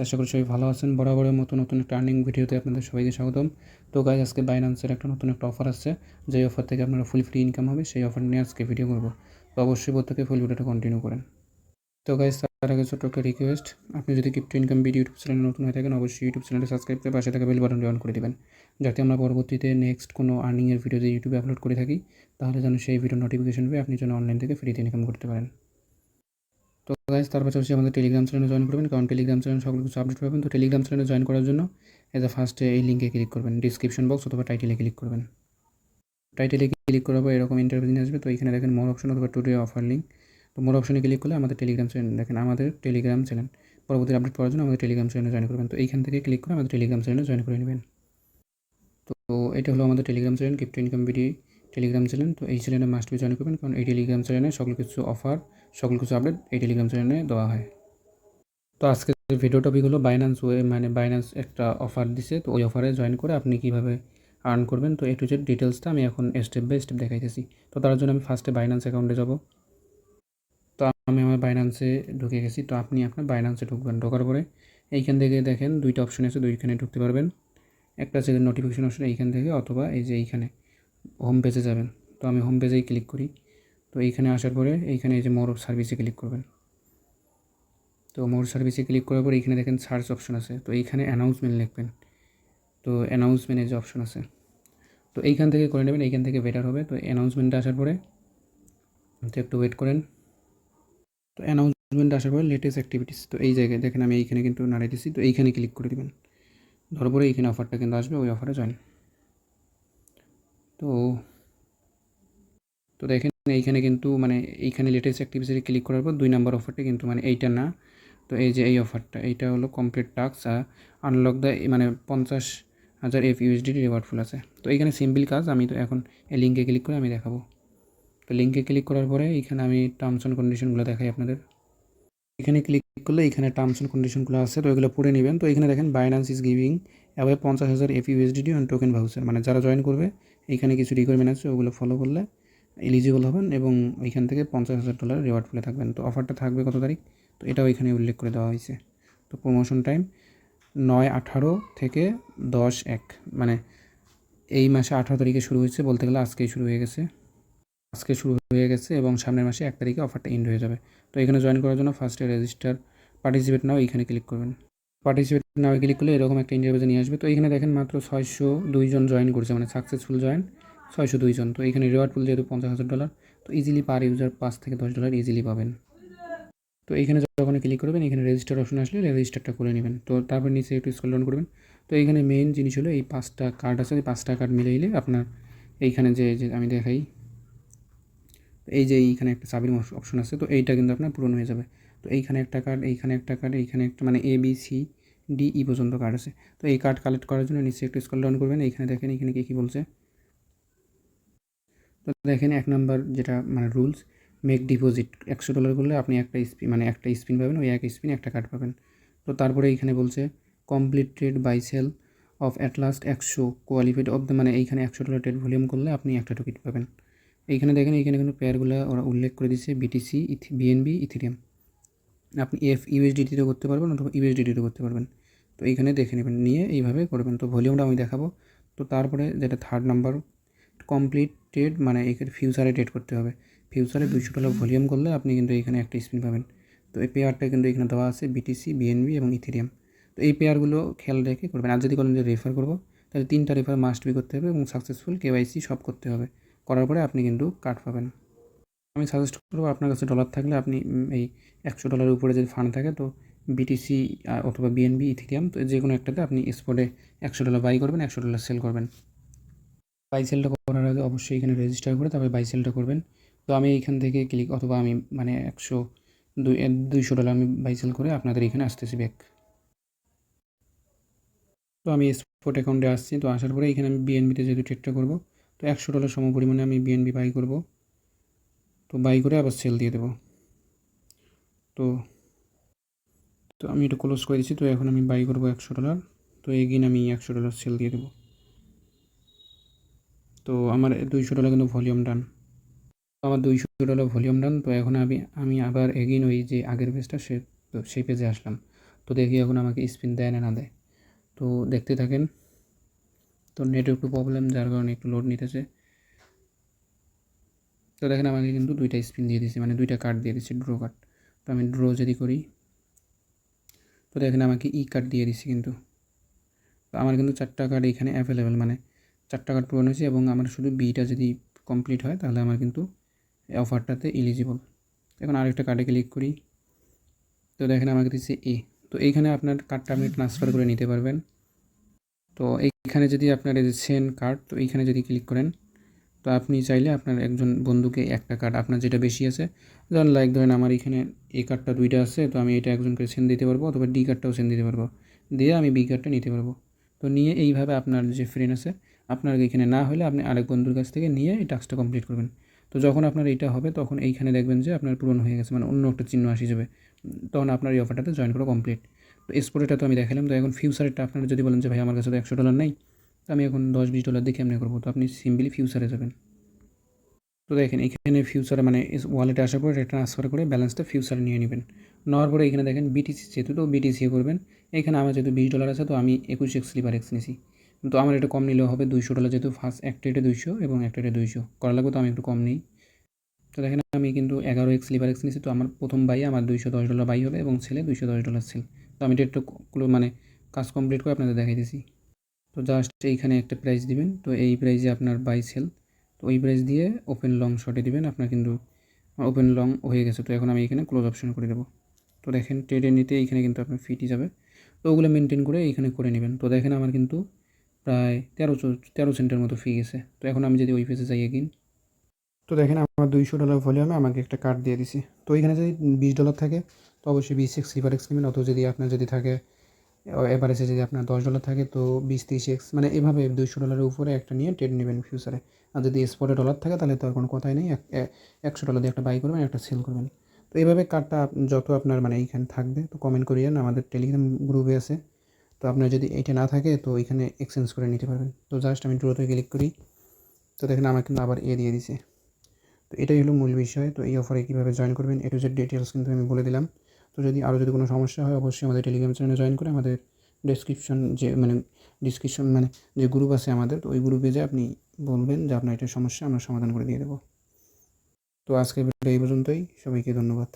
আশা করি সবাই ভালো আছেন। বরাবরের মতো নতুন একটা আর্নিং ভিডিওতে আপনাদের সবাইকে স্বাগতম। তো গাইজ আজকে বাইন্যান্সের নতুন একটা অফার আসছে, যেই অফার থেকে আপনারা ফুল ফ্রি ইনকাম হবে, সেই অফার নিয়ে আজকে ভিডিও করব। তো অবশ্যই প্রত্যেকে ফুল ভিডিওটা কন্টিনিউ করেন। তো গাইজ তার আগে ছোট্ট একটা রিকোয়েস্ট, আপনি যদি ক্রিপ্টো ইনকাম ভিডিও ইউটিউব চ্যানেলে নতুন হয়ে থাকেন, অবশ্যই ইউটিউব চ্যানেলটি সাবস্ক্রাইব করে পাশে থাকা বেল বাটনটি অন করে দেবেন, যাতে আমরা পরবর্তীতে নেক্সট কোনো আর্নিংয়ের ভিডিও যদি ইউটিউবে আপলোড করে থাকি, তাহলে যেন সেই ভিডিও নোটিফিকেশন পেয়ে আপনি যেন অনলাইন থেকে ফ্রিতে ইনকাম করতে পারেন। তো গাইজ তার পাশাপাশি আমাদের টেলিগ্রাম চ্যানেলে জয়েন করবেন, কারণ টেলিগ্রাম চ্যানেল সকল কিছু আপডেট পাবেন। তো টেলিগ্রাম চ্যানেলে জয়েন করার জন্য ফার্স্টে এই লিঙ্কে ক্লিক করবেন, ডিসক্রিপশন বক্স অথবা টাইটেলে ক্লিক করবেন। টাইটেলে ক্লিক করার পর এরকম ইন্টারভিউ আসবে। তো এখানে দেখেন মোর অপশন অথবা টুডে অফার লিঙ্ক। তো মোর অপশনে ক্লিক করলে আমাদের টেলিগ্রাম চ্যানেল দেখেন, আমাদের টেলিগ্রাম চ্যানেল পরবর্তী আপডেট পাওয়ার জন্য আমাদের টেলিগ্রাম চ্যানেলে জয়েন করবেন। তো এইখান থেকে ক্লিক করে আমাদের টেলিগ্রাম চ্যানেলে জয়েন করে নেবেন। তো এটা হলো আমাদের Telegram channel, crypto income video Telegram channel. তো এই চ্যানেলে মাস্ট বি জয়েন করবেন, কারণ এই টেলিগ্রাম চ্যানেলে সকল কিছু অফার, সকল কিছু আপডেট এই টেলিগ্রাম চ্যানেলে দেওয়া হয়। তো আজকের ভিডিও টপিক হলো বাইন্যান্স বাইন্যান্স একটা অফার দিছে, তো ওই অফারে জয়েন করে আপনি কীভাবে আর্ন করবেন। তো এ টু জেড ডিটেলসটা আমি এখন স্টেপ বাই স্টেপ দেখাইতেছি। তো তার জন্য আমি ফার্স্টে বাইন্যান্স অ্যাকাউন্টে যাব। তো আমি আমার বাইন্যান্সে ঢুকে গেছি। তো আপনি আপনার বাইন্যান্সে ঢুকবেন। ঢোকার পরে এইখান থেকে দেখেন দুইটা অপশন আছে, দুইখানে ঢুকতে পারবেন। একটা আছে নোটিফিকেশন অপশন এইখান থেকে, অথবা এই যে এইখানে হোম পেজে যাবেন। তো আমি হোম পেজেই ক্লিক করি। তো এইখানে আসার পরে এইখানে এই যে মোর সার্ভিসে ক্লিক করবেন। তো মোর সার্ভিসে ক্লিক করার পর এইখানে দেখেন সার্চ অপশন আছে। তো এইখানে অ্যানাউন্সমেন্ট লিখবেন। তো অ্যানাউন্সমেন্টের যে অপশন আছে, তো এইখান থেকে করে নেবেন, এইখান থেকে বেটার হবে। তো অ্যানাউন্সমেন্টে আসার পরে তো একটু ওয়েট করেন। তো অ্যানাউন্সমেন্টে আসার পরে লেটেস্ট অ্যাক্টিভিটিস, তো এই জায়গায় দেখেন আমি এইখানে কিন্তু নাড়াই দিচ্ছি। তো এইখানে ক্লিক করে দেবেন। ধর পরে এইখানে অফারটা কিন্তু আসবে, ওই অফারে জয়েন। তো তো দেখেন এইখানে কিন্তু এইখানে লেটেস্ট অ্যাক্টিভিটিসে ক্লিক করার পর 2 নাম্বার অফারটা কিন্তু এইটা না। তো এই যে এই অফারটা, এইটা হলো complete task unlock the 50,000 FUSD reward full আছে। তো এইখানে সিম্পল কাজ, আমি তো এখন এই লিঙ্কে ক্লিক করে আমি দেখাবো। তো লিঙ্কে ক্লিক করার পরে এইখানে আমি টার্মস অ্যান্ড কন্ডিশনগুলো দেখাই আপনাদের। এখানে ক্লিক করলে এখানে টার্মস অ্যান্ড কন্ডিশনগুলো আছে, তো এগুলো পড়ে নেবেন। তো এখানে দেখেন Binance is giving away 50,000 FUSD on token voucher, যারা জয়েন করবে এইখানে কিছু রিকোয়ারমেন্ট আছে, ওগুলো ফলো করলে এলিজিবল হবেন এবং ওইখান থেকে $50,000 রিওয়ার্ড ফুলে থাকবেন। তো অফারটা থাকবে কত তারিখ, তো এটাও এখানে উল্লেখ করে দেওয়া হয়েছে। তো প্রমোশন টাইম 9/18 থেকে 10/1, এই মাসে 18 তারিখে শুরু হয়েছে, বলতে গেলে আজকেই শুরু হয়ে গেছে, এবং সামনের মাসে 1 তারিখে অফারটা এন্ড হয়ে যাবে। তো এখানে জয়েন করার জন্য ফার্স্টে রেজিস্টার পার্টিসিপেট নাও এইখানে ক্লিক করবেন। পার্টিসিপেট নাও ক্লিক করলে এরকম একটা ইন্টারভিউতে নিয়ে আসবে। তো এখানে দেখেন মাত্র 602 জন জয়েন করছে, সাকসেসফুল জয়েন 602 জন। তো এখানে রিওয়ার্ড পুল যেহেতু $50,000, তো ইজিলি পার ইউজার $5 থেকে $10 ইজিলি পাবেন। তো এইখানে যখন ক্লিক করবেন, এখানে রেজিস্টার অপশন আসলে রেজিস্টারটা করে নেবেন। তো তারপর নিচে একটু স্ক্রল ডাউন করবেন। তো এইখানে মেইন জিনিস হলো এই 5টা কার্ড আছে, এই 5টা কার্ড মিলাইলে আপনার এইখানে যে আমি দেখাই, এই যে এইখানে একটা সাবমিট অপশন আছে, তো এইটা কিন্তু আপনার পূরণ হয়ে যাবে। তো এইখানে একটা কার্ড, এইখানে একটা কার্ড, এইখানে একটা ABCDE পর্যন্ত কার্ড আছে। তো এই কার্ড কালেক্ট করার জন্য নিচে একটু স্ক্রল ডাউন করবেন। এইখানে দেখেন এখানে কী বলছে। তো দেখেন 1 নাম্বার যেটা রুলস, মেক ডিপোজিট $100 করলে আপনি একটা স্পিন পাবেন, ওই এক স্পিন একটা কার্ড পাবেন। তো তারপরে এইখানে বলছে complete trade buy sell off at last 100 qualified of the, এইখানে $100 ট্রেড ভলিউম করলে আপনি একটা টিকিট পাবেন। এইখানে দেখেন এইখানে কিন্তু পেয়ারগুলো ওরা উল্লেখ করে দিচ্ছে, BTC, BNB, ইথেরিয়াম। আপনি USDT-তে করতে পারবেন অথবা USDT-তে করতে পারবেন। তো এইখানে দেখে নেবেন, নিয়ে এইভাবে করবেন। তো ভলিউমটা আমি দেখাবো। তো তারপরে যেটা থার্ড নাম্বার, কমপ্লিট ট্রেড, এখানে ফিউচারে ট্রেড করতে হবে। ফিউচারে $200 ভলিউম করলে আপনি কিন্তু এখানে একটা স্পিন পাবেন। তো এই পেয়ারটা কিন্তু এখানে দেওয়া আছে BTC, BNB এবং ইথেরিয়াম। তো এই পেয়ারগুলো খেয়াল রেখে করবেন। আর যদি বলেন যে রেফার করবো, তাহলে 3টা রেফার মাস্ট বি করতে হবে এবং সাকসেসফুল KYC সব করতে হবে। করার পরে আপনি কিন্তু কার্ড পাবেন। আমি সাজেস্ট করবো, আপনার কাছে ডলার থাকলে আপনি এই $100 উপরে যদি ফান্ড থাকে, তো BTC অথবা BNB, ইথেরিয়াম, তো যে কোনো একটাতে আপনি স্পটে $100 বাই করবেন, $100 সেল করবেন। বাই সেলটা করার আগে অবশ্যই এখানে রেজিস্টার করে তারপরে বাই সেলটা করবেন। তো আমি এইখান থেকে ক্লিক, অথবা আমি $200 আমি বাই সেল করে আপনাদের এখানে আসতেছি ব্যাক। তো আমি স্পট অ্যাকাউন্টে আসছি। তো আসার পরে এখানে আমি BNB-তে যেহেতু ট্রেডটা করবো, তো $100 সম পরিমাণে আমি BNB বাই করব। তো বাই করে আবার সেল দিয়ে দেবো। তো তো আমি এটা ক্লোজ করে দিচ্ছি। তো এখন আমি বাই করবো $100। তো এগেইন আমি $100 সেল দিয়ে দেবো। তো আমার $200 কিন্তু ভলিউম ডান। আমার $200 ভলিউম ডান। তো এখন আমি আবার এগেইন ওই যে আগের পেজটা সেই পেজে আসলাম। তো তো দেখি এখন আমাকে স্পিন দেয় না দেয়। তো দেখতে থাকেন। তো নেটের একটু প্রবলেম, যার কারণে একটু লোড নিতেছে। তো দেখেন আমাকে কিন্তু 2টা স্পিন দিয়ে দিয়েছে, মানে 2টা কার্ড দিয়ে দিচ্ছে, ড্র কার্ড। তো আমি ড্র যদি করি, তো দেখেন আমাকে কার্ড দিয়ে দিচ্ছে কিন্তু। তো আমার কিন্তু 4টা কার্ড এখানে অ্যাভেলেবেল, মানে 4টা কার্ড পূরণ হয়েছে, এবং আমার শুধু বিটা যদি কমপ্লিট হয় তাহলে আমার কিন্তু এই অফারটাতে এলিজিবল। এখন আরেকটা কার্ডে ক্লিক করি, তো দেখেন আমাকে দিচ্ছে তো এইখানে আপনার কার্ডটা আপনি ট্রান্সফার করে নিতে পারবেন। তো এইখানে যদি আপনার এই যে সেন্ড কার্ড, তো এইখানে যদি ক্লিক করেন, তো আপনি চাইলে আপনার একজন বন্ধুকে একটা কার্ড আপনার যেটা বেশি আছে, ধরেন ধরেন আমার এখানে কার্ডটা 2টা আছে, তো আমি এটা একজনকে সেন্ড দিতে পারবো, অথবা কার্ডটাও সেন্ড দিতে পারবো, দিয়ে আমি কার্ডটা নিতে পারবো। তো নিয়ে এইভাবে আপনার যে ফ্রেন্ড আছে, আপনার এখানে না হলে আপনি আরেক বন্ধুর কাছ থেকে নিয়ে এই টাস্কটা কমপ্লিট করবেন। তো যখন আপনার এইটা হবে তখন এইখানে দেখবেন যে আপনার পূরণ হয়ে গেছে, মানে অন্য একটা চিহ্ন আসে যাবে, তখন আপনার এই অফারটাতে জয়েন করা কমপ্লিট। তো এক্সপোর্টটা তো আমি দেখালাম। তো এখন ফিউচারেরটা আপনারা যদি বলেন যে ভাই আমার কাছে তো $100 নেই, তো আমি এখন $10-20 দেখে এমনি করবো, তো আপনি সিম্পলি ফিউচারে যাবেন। তো দেখেন এখানে ফিউচারে মানে ওয়ালেটে আসার পর এটা ট্রান্সফার করে ব্যালেন্সটা ফিউচারে নিয়ে নেবেন। নেওয়ার পরে এখানে দেখেন বিটিসি, যেহেতু তো বিটিসি করবেন। এখানে আমার যেহেতু $20 আছে, তো আমি 21 স্লিপার এক্স নিয়েছি। তো আমার এটা কম নিলেও হবে, $200, যেহেতু ফার্স্ট একটা রেটে 200 এবং একটা রেটে 200 করা লাগবে, তো আমি একটু কম নিই। তো দেখেন আমি কিন্তু 11 স্লিপার এক্স নিয়েছি, তো আমার প্রথম বাই আমার $210 বাই হবে, এবং সেলে $210 সেল। তো আমি এটা একটু মানে কাজ কমপ্লিট করে আপনাদের দেখাইতেছি। তো জাস্ট এইখানে একটা প্রাইস দিবেন, তো এই প্রাইসে আপনার বাই সেল, তো ওই প্রাইস দিয়ে ওপেন লং শর্টে দিবেন। আপনার কিন্তু ওপেন লং হয়ে গেছে। তো এখন আমি এখানে ক্লোজ অপশন করে দেবো। তো দেখেন ট্রেডে নিতে এইখানে কিন্তু আপনার ফিটি যাবে, তো ওগুলো মেনটেন করে এইখানে করে নেবেন। তো দেখেন আমার কিন্তু প্রায় 13 সেন্টের মতো ফি গেছে। তো এখন আমি যদি ওই পেজে যাই এগিন, তো দেখেন আমার $200 ভলিউমে আমাকে একটা কার্ড দিয়ে দিছি। তো এখানে যদি $20 থাকে, তো অবশ্যই 20x স্লিপার এক্স নেবেন, অথবা যদি আপনার যদি থাকে এভারেজে যদি আপনার $10 থাকে, তো 20-30x, মানে এভাবে $200 উপরে একটা নিয়ে ট্রেড নেবেন ফিউচারে। আর যদি স্পটে ডলার থাকে তাহলে তো আর কোনো কথাই নেই, $100 দিয়ে একটা বাই করবেন, একটা সেল করবেন। তো এইভাবে কার্ডটা যত আপনার মানে এইখানে থাকবে, তো কমেন্ট করিয়েন, আমাদের টেলিগ্রাম গ্রুপে আছে। তো আপনার যদি এইটা না থাকে, তো এখানে এক্সচেঞ্জ করে নিতে পারবেন। তো জাস্ট আমি ড্রোতে ক্লিক করি, তো দেখেন আমাকে কিন্তু আবার দিয়ে দিছে। তো এটাই হলো মূল বিষয়। তো এই অফারে কীভাবে জয়েন করবেন এ টু জেড ডিটেলস কিন্তু আমি বলে দিলাম। তো যদি কোনো সমস্যা হয়, অবশ্যই আমাদের টেলিগ্রাম চ্যানেলে জয়েন করে আমাদের ডিসক্রিপশন মানে যে গ্রুপ আছে আমাদের, তো ওই গ্রুপে যে আপনি বলবেন যে আপনার এটা সমস্যা, আমরা সমাধান করে দিয়ে দেবো। তো আজকের ভিডিও এই পর্যন্তই, সবাইকে ধন্যবাদ।